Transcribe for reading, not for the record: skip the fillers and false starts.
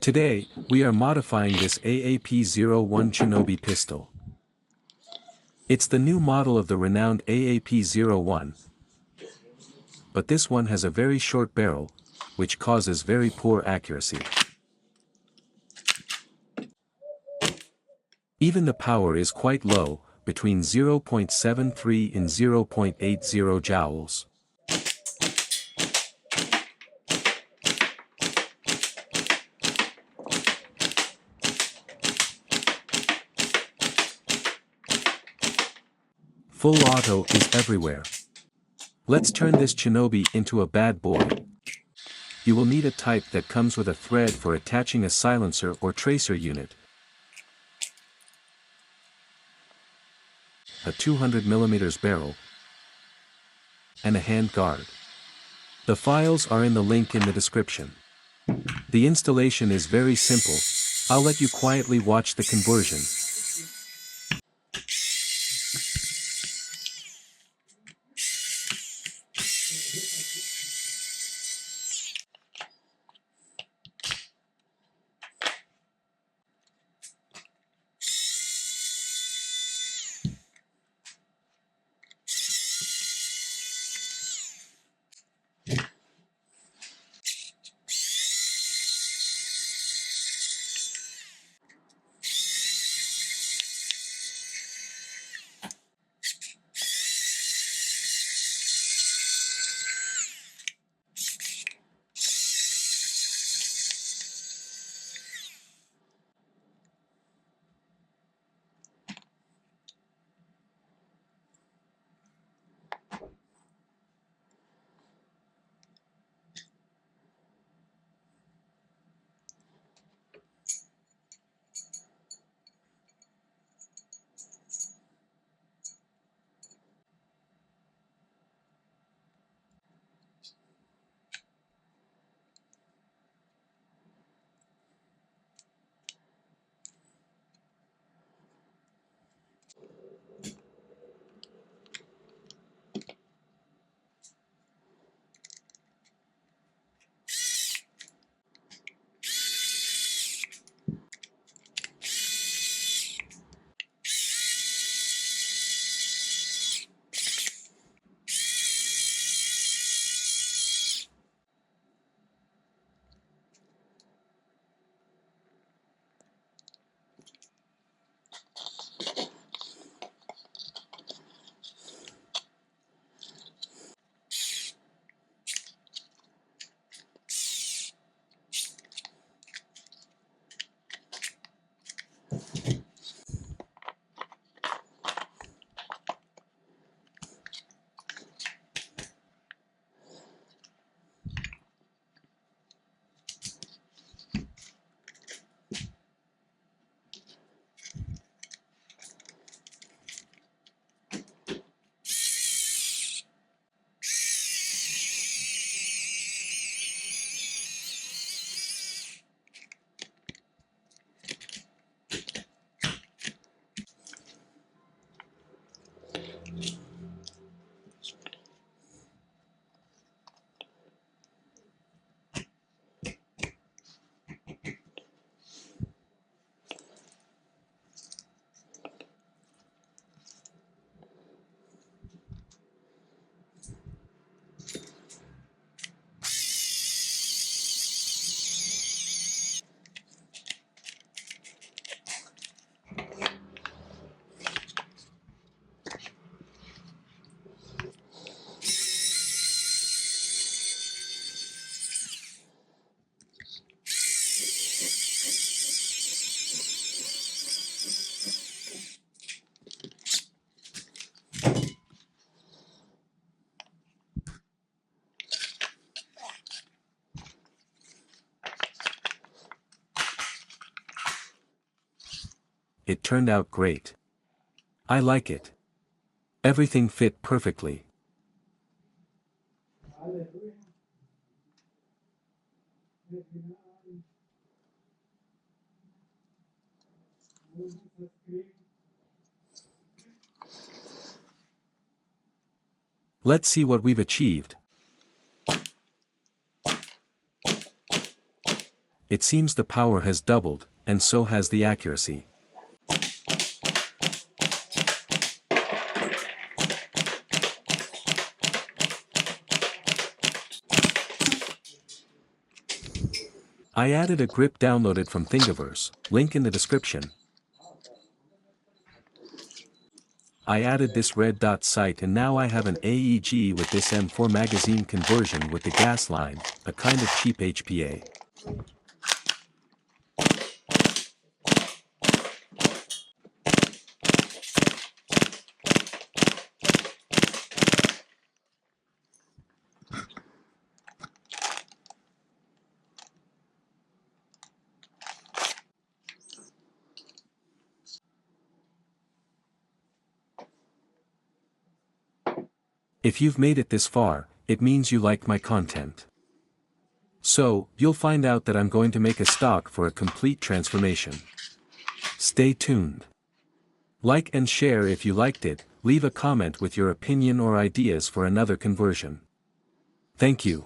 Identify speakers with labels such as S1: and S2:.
S1: Today, we are modifying this AAP01 Shinobi pistol. It's the new model of the renowned AAP01, but this one has a very short barrel, which causes very poor accuracy. Even the power is quite low, between 0.73 and 0.80 joules. Full auto is everywhere. Let's turn this Shinobi into a bad boy. You will need a type that comes with a thread for attaching a silencer or tracer unit, a 200mm barrel, and a hand guard. The files are in the link in the description. The installation is very simple. I'll let you quietly watch the conversion. It turned out great. I like it. Everything fit perfectly. Let's see what we've achieved. it seems the power has doubled, and so has the accuracy. I added a grip downloaded from Thingiverse, link in the description. I added this red dot sight and now I have an AEG with this M4 magazine conversion with the gas line, a kind of cheap HPA. If you've made it this far, it means you like my content. So, you'll find out that I'm going to make a stock for a complete transformation. Stay tuned. Like and share if you liked it, leave a comment with your opinion or ideas for another conversion. Thank you.